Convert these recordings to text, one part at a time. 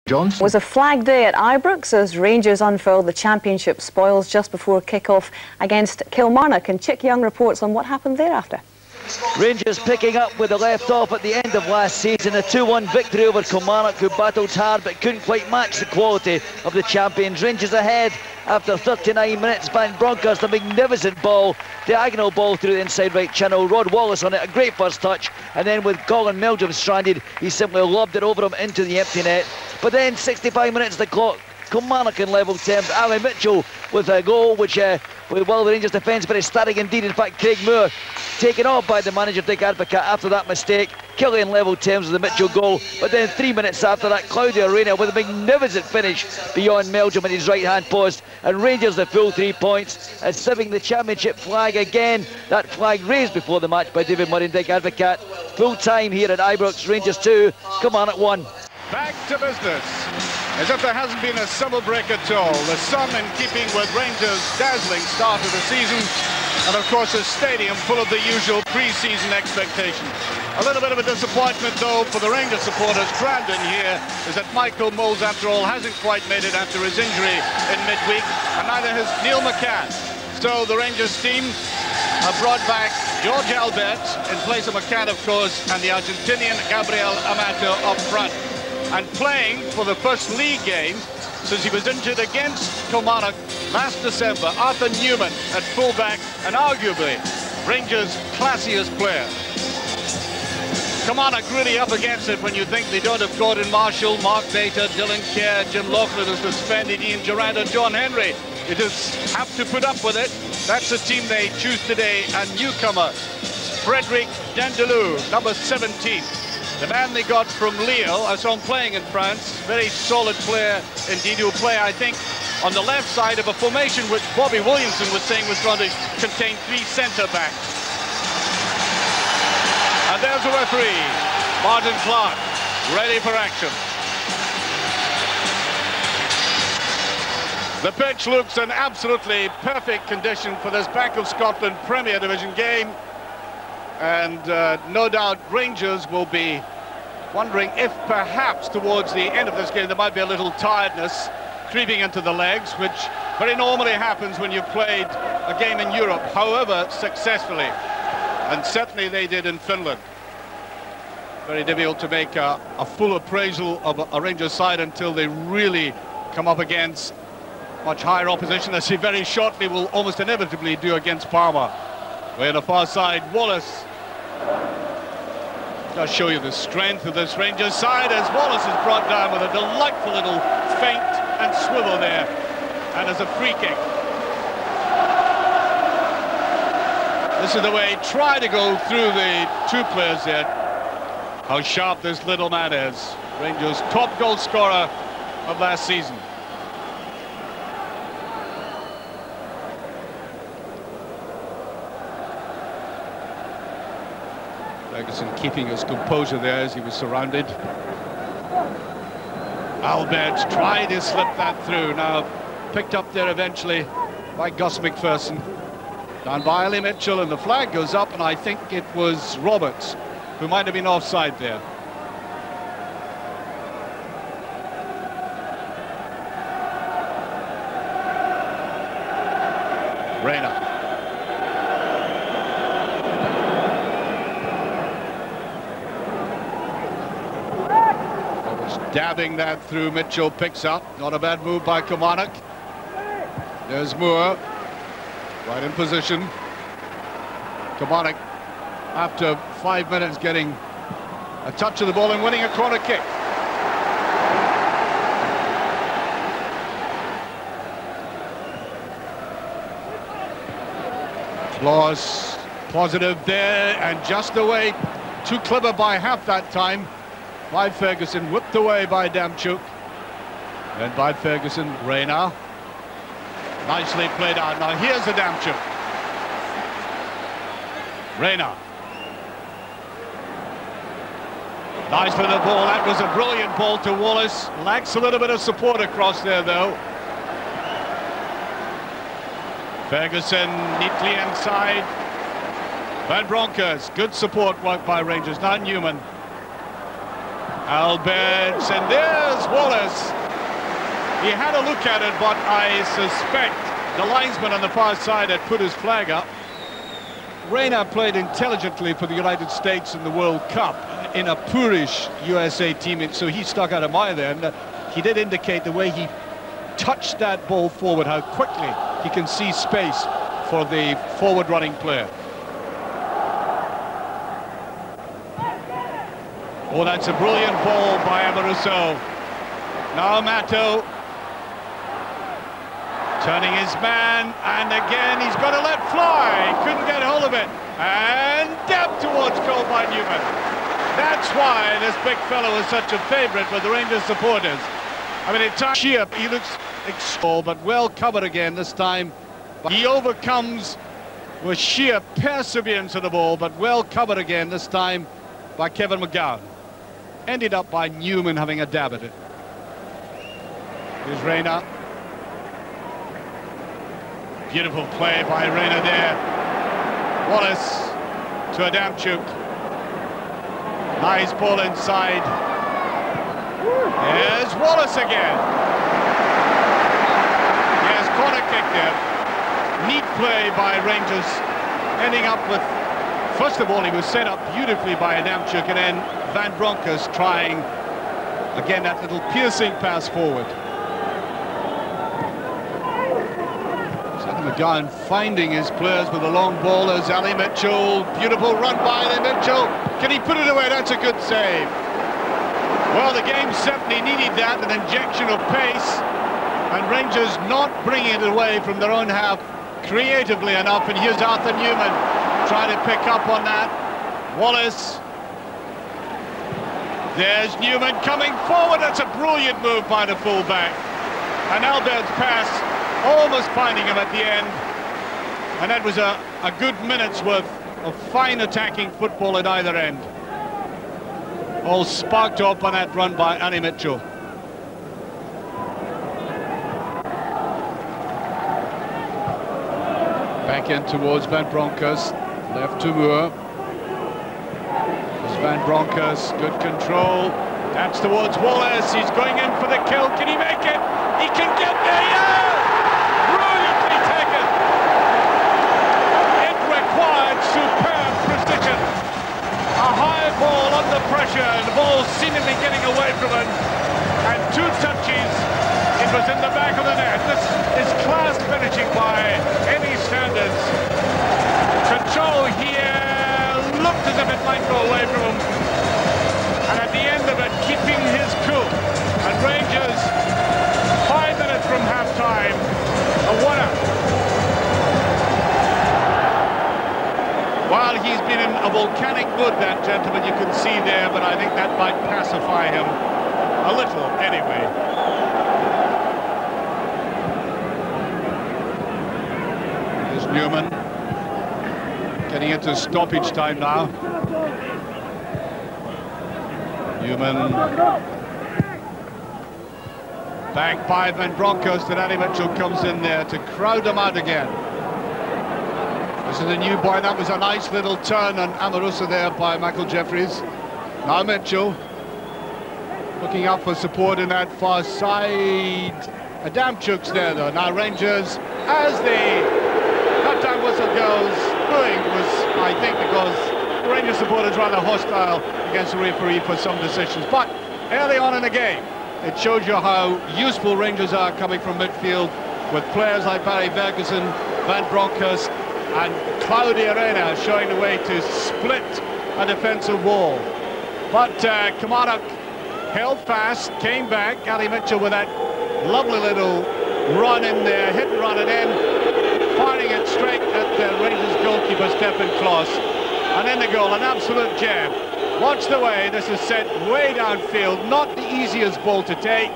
Johnson. It was a flag day at Ibrox as Rangers unfurled the championship spoils just before kick-off against Kilmarnock, and Chick Young reports on what happened thereafter. Rangers picking up where they left off at the end of last season, a 2-1 victory over Kilmarnock, who battled hard but couldn't quite match the quality of the champions. Rangers ahead after 39 minutes. Van Bronckhorst, a magnificent ball, diagonal ball through the inside right channel. Rod Wallace on it, a great first touch, and then with Colin Meldrum stranded, he simply lobbed it over him into the empty net. But then 65 minutes the clock, Kilmarnock in level terms. Ali Mitchell with a goal which well, the Rangers defence very static indeed. In fact, Craig Moore taken off by the manager Dick Advocaat after that mistake. Killie in level terms with the Mitchell goal, but then 3 minutes after that, Claudio Reina with a magnificent finish beyond Meldrum at his right hand post, and Rangers the full 3 points, as serving the championship flag again. That flag raised before the match by David Murray and Dick Advocaat. Full time here at Ibrox. Rangers 2, Kilmarnock 1. Back to business, as if there hasn't been a summer break at all. The sun in keeping with Rangers' dazzling start of the season, and of course a stadium full of the usual pre-season expectations. A little bit of a disappointment though for the Rangers supporters. Brandon here is that Michael Moles, after all, hasn't quite made it after his injury in midweek, and neither has Neil McCann. So the Rangers team have brought back George Albert in place of McCann, of course, and the Argentinian Gabriel Amato up front. And playing for the first league game since he was injured against Kilmarnock last December, Arthur Newman at fullback, and arguably Rangers' classiest player. Kilmarnock really up against it when you think they don't have Gordon Marshall, Mark Bater, Dylan Kerr, Jim Loughlin is suspended, Ian Durant and John Henry. They just have to put up with it. That's the team they choose today. And newcomer Frederic Dindeleux, number 17. The man they got from Lille. I saw him playing in France. Very solid player indeed, who will play, I think, on the left side of a formation which Bobby Williamson was saying was going to contain 3 centre-backs. And there's the referee, Martin Clark, ready for action. The pitch looks in absolutely perfect condition for this Bank of Scotland Premier Division game. And no doubt Rangers will be wondering if perhaps towards the end of this game there might be a little tiredness creeping into the legs, which very normally happens when you've played a game in Europe, however successfully. And certainly they did in Finland. Very difficult to make a full appraisal of a Rangers side until they really come up against much higher opposition, as he very shortly will almost inevitably do against Parma. Way on the far side, Wallace. I'll show you the strength of this Rangers side as Wallace is brought down with a delightful little feint and swivel there, and as a free kick. This is the way, try to go through the 2 players there. How sharp this little man is. Rangers' top goal scorer of last season. Ferguson keeping his composure there as he was surrounded. Albert tried to slip that through, now picked up there eventually by Gus MacPherson. Down by Ali Mitchell, and the flag goes up, and I think it was Roberts who might have been offside there. Reina. Dabbing that through, Mitchell picks up. Not a bad move by Kilmarnock. There's Moore, right in position. Kilmarnock, after 5 minutes, getting a touch of the ball and winning a corner kick. Claus positive there, and just away. Too clever by half that time. By Ferguson, whipped away by Damchuk. Then by Ferguson, Reina. Nicely played out. Now here's the Damchuk. Reina. Nice little ball. That was a brilliant ball to Wallace. Lacks a little bit of support across there, though. Ferguson neatly inside. Van Bronckhorst, good support work by Rangers. Now Newman. Alberts, and there's Wallace. He had a look at it, but I suspect the linesman on the far side had put his flag up. Reina played intelligently for the United States in the World Cup in a poorish USA team, so he stuck out a mile there. And he did indicate the way he touched that ball forward, how quickly he can see space for the forward-running player. Oh, that's a brilliant ball by Amoruso. Now Mato turning his man, and again he's got to let fly. Couldn't get hold of it, and dabbed towards goal by Newman. That's why this big fellow is such a favourite with the Rangers supporters. I mean, at times he looks extreme, but well covered again this time. He overcomes with sheer perseverance of the ball, but well covered again this time by Kevin McGowne. Ended up by Newman having a dab at it. Here's Reina. Beautiful play by Reina there. Wallace to Adamchuk. Nice ball inside. Here's Wallace again. Yes, corner kick there. Neat play by Rangers, ending up with, first of all, he was set up beautifully by Adamchuk, and then Van Bronckhorst trying, again, that little piercing pass forward. McGowne finding his players with the long ball. There's Ali Mitchell. Beautiful run by Ali Mitchell. Can he put it away? That's a good save. Well, the game certainly needed that, an injection of pace, and Rangers not bringing it away from their own half creatively enough. And here's Arthur Newman trying to pick up on that. Wallace. There's Newman coming forward. That's a brilliant move by the fullback. And Albert's pass almost finding him at the end, and that was a good minute's worth of fine attacking football at either end. All sparked up on that run by Ali Mitchell. Back in towards Van Bronckhorst, left to Moore. There's Van Bronckhorst, good control. That's towards Wallace. He's going in for the kill. Can he make it? He can get there. Yeah! Brilliantly taken. It required superb precision. A high ball under pressure, and the ball seemingly getting away from him. And two touches, it was in the back of the net. This is class finishing by any standards. Control here looked as if it might go away from him. And at the end of it, keeping his cool. And Rangers, 5 minutes from half-time, a winner. Well, he's been in a volcanic mood, that gentleman, you can see there, but I think that might pacify him a little anyway. There's Newman getting into stoppage time now. Newman back by Van Bronckhorst, and Ali Mitchell comes in there to crowd him out again. This is a new boy. That was a nice little turn on Amoruso there by Michael Jeffries. Now Mitchell looking up for support in that far side. Adamchuk's there though. Now Rangers, as the half-time whistle goes, booing was, I think, because the Rangers supporters rather hostile against the referee for some decisions. But early on in the game, it shows you how useful Rangers are coming from midfield with players like Barry Ferguson, Van Bronckhorst, and Claudio Arena showing the way to split a defensive wall. But Kilmarnock held fast, came back. Ali Mitchell with that lovely little run in there, hit and run, and then firing it straight at the Rangers goalkeeper Stephen Kloss. And then the goal, an absolute gem. Watch the way this is set way downfield, not the easiest ball to take.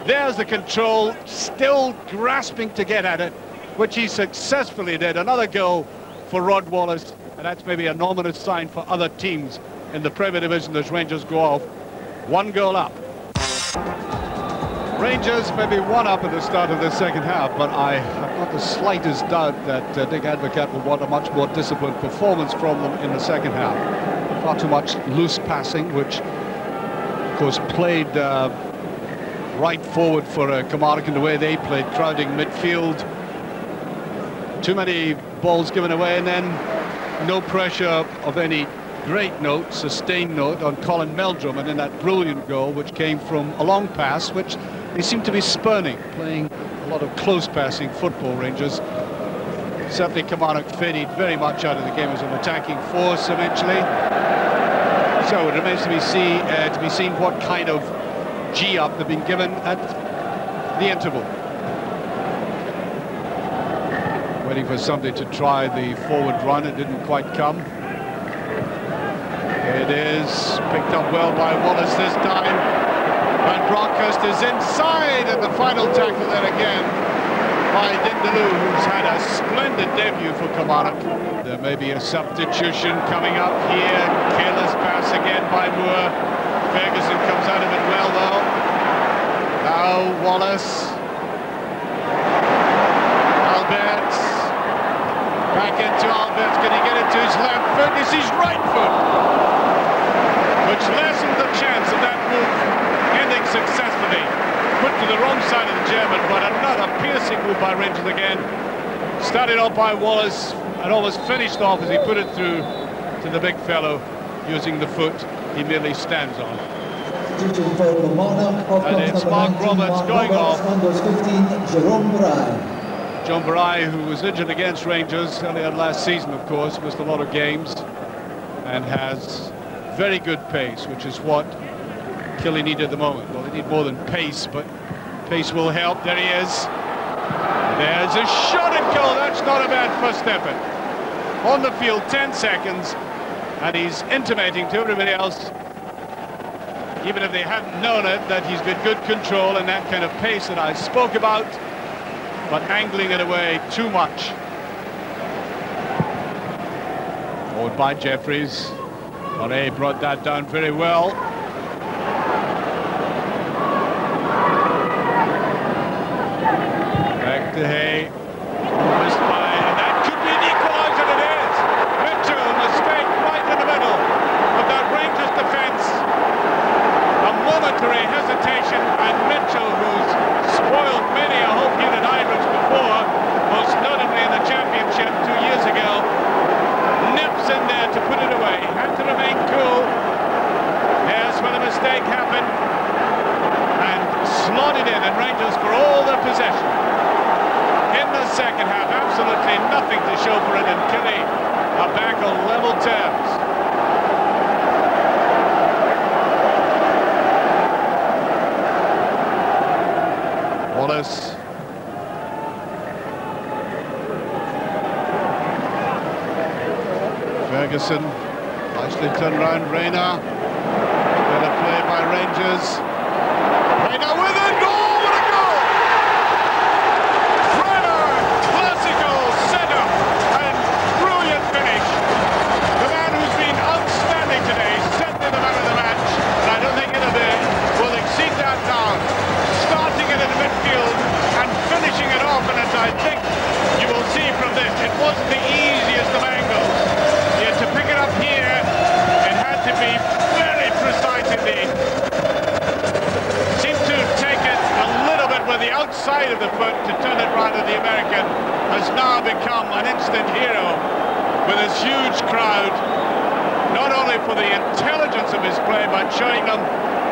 There's the control, still grasping to get at it, which he successfully did. Another goal for Rod Wallace, and that's maybe an ominous sign for other teams in the Premier Division as Rangers go off. One goal up. Rangers maybe one up at the start of the second half, but I have not the slightest doubt that Dick Advocaat will want a much more disciplined performance from them in the second half. Far too much loose passing, which of course, played right forward for Kilmarnock in the way they played, crowding midfield. Too many balls given away, and then no pressure of any great note, sustained note on Colin Meldrum, and then that brilliant goal which came from a long pass, which they seem to be spurning, playing a lot of close passing football, Rangers. Certainly Kilmarnock faded very much out of the game as an attacking force eventually. So it remains to be seen what kind of G-up they've been given at the interval. Waiting for somebody to try the forward run, it didn't quite come. It is picked up well by Wallace this time. And Bronckhurst is inside, and the final tackle then again by Dindeleux, who's had a splendid debut for Kilmarnock. There may be a substitution coming up here. Careless pass again by Moore. Ferguson comes out of it well though. Now Wallace. Alberts. Back into Alberts. Can he get it to his left foot? It's his right foot, which lessened the chance of that move ending successfully. Put to the wrong side of the German, but another piercing move by Rangers again. Started off by Wallace and almost finished off as he put it through to the big fellow using the foot he merely stands on. And it's Mark Roberts going off. John Vareille, who was injured against Rangers earlier last season, of course, missed a lot of games and has very good pace, which is what Killie need at the moment. Well, they need more than pace, but pace will help. There he is. There's a shot at goal. That's not a bad first effort. On the field, 10 seconds, and he's intimating to everybody else, even if they haven't known it, that he's got good control and that kind of pace that I spoke about, but angling it away too much. Forward by Jeffries. Vareille brought that down very well. Back to Hay. Missed by, and that could be an equaliser. It is. Mitchell, mistake right in the middle of that Rangers defence. A momentary hesitation, and Mitchell, who's spoiled many a Holt unit Irish before, most notably in the championship 2 years ago, nips in there to put it away. Had to remain cool. Here's where the mistake happened, and slotted in, and Rangers for all their possession. In the second half, absolutely nothing to show for it, and Killie are back on level terms. Wallace. Ferguson. Nicely turned round. Rayner. Better play by Rangers. Rayner with it. Goal! What a goal! Rayner, classical setup and brilliant finish. The man who's been outstanding today, certainly the man of the match, and I don't think will exceed that now. Starting it in the midfield and finishing it off, and as I think you will see from this, it wasn't the easiest of angles. You had to pick it up here. It had to be very precise indeed. Seemed to take it a little bit with the outside of the foot to turn it round, and the American has now become an instant hero with his huge crowd, not only for the intelligence of his play, but showing them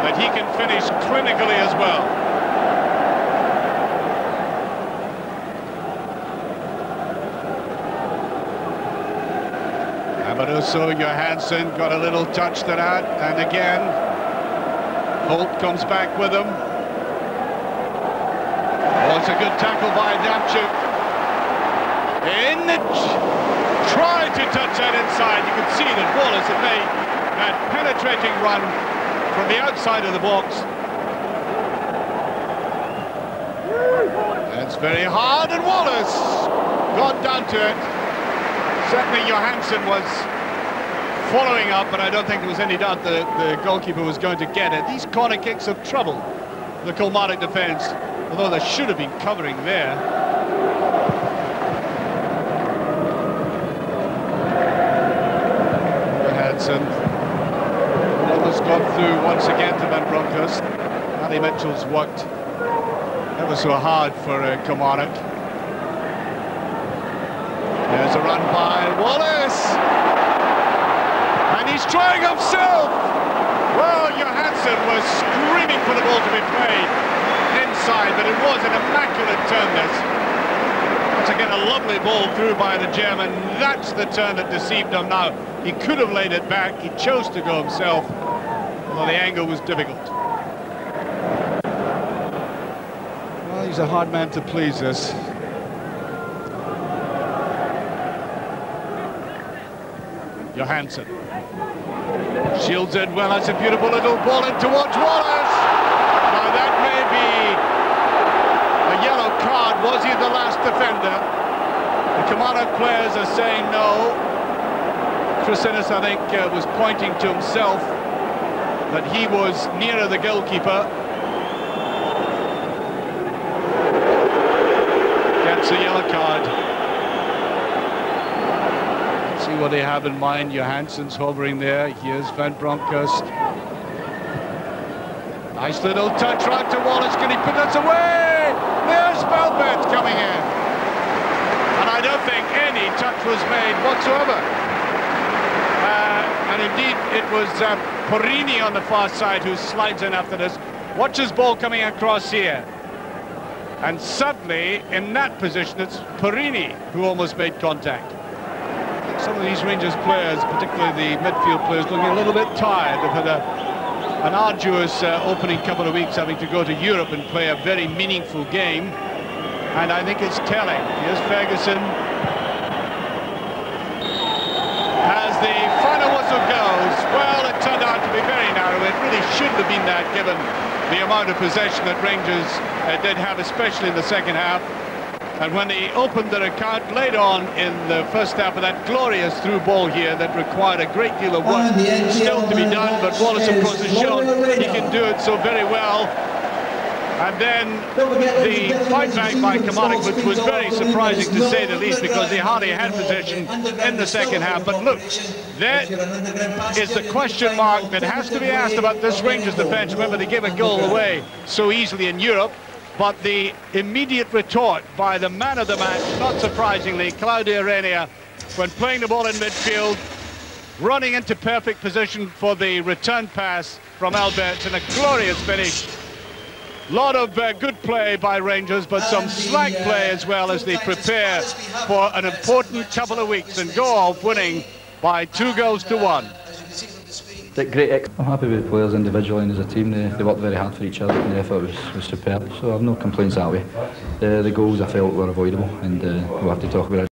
that he can finish clinically as well. Amadoso, Johansson got a little touch to that, and again Holt comes back with him. Oh, it's a good tackle by Damchuk. In the try to touch that inside. You can see that Wallace had made that penetrating run from the outside of the box. That's very hard, and Wallace got down to it. Certainly Johansson was following up, but I don't think there was any doubt that the goalkeeper was going to get it. These corner kicks have troubled the Kilmarnock defence, although they should have been covering there. Johansson. It was gone through once again to Van Bronckhorst. Paddy Mitchell's worked ever so hard for Kilmarnock. There's a run by Wallace, and he's trying himself. Well, Johansson was screaming for the ball to be played inside, but it was an immaculate turn. Once again, a lovely ball through by the German. That's the turn that deceived him. Now, he could have laid it back. He chose to go himself, although the angle was difficult. Well, he's a hard man to please, this. Johansson shields it well. That's a beautiful little ball in towards Wallace. Now that may be a yellow card. Was he the last defender? The Kilmarnock players are saying no. Chris Innes, I think, was pointing to himself that he was nearer the goalkeeper. Gets a yellow card. See what they have in mind. Johansson's hovering there. Here's Van Bronckhorst. Nice little touch right to Wallace. Can he put this away? There's Velvet coming in. And I don't think any touch was made whatsoever. And indeed, it was Porini on the far side who slides in after this. Watch his ball coming across here. And suddenly, in that position, it's Porini who almost made contact. Some of these Rangers players, particularly the midfield players, looking a little bit tired. They've had an arduous opening couple of weeks, having to go to Europe and play a very meaningful game. And I think it's telling. Here's Ferguson. As the final whistle goes, well, it turned out to be very narrow. It really shouldn't have been that, given the amount of possession that Rangers did have, especially in the second half. And when they opened their account later on in the first half of that glorious through ball here that required a great deal of work still to be done, but Wallace, of course, has shown he can do it so very well. And then the fight back by Kilmarnock, which was very surprising to say the least, because they hardly had possession in the second half. But look, there is the question mark that has to be asked about this Rangers defence. Remember, they gave a goal away so easily in Europe. But the immediate retort by the man of the match, not surprisingly, Claudio Reyna, when playing the ball in midfield, running into perfect position for the return pass from Alberts, and a glorious finish. Lot of good play by Rangers, but some slack play as well as they prepare for an important couple of weeks and go off winning by 2-1. I'm happy with the players individually and as a team. They worked very hard for each other, and the effort was superb, so I have no complaints that way. The goals I felt were avoidable, and we'll have to talk about it.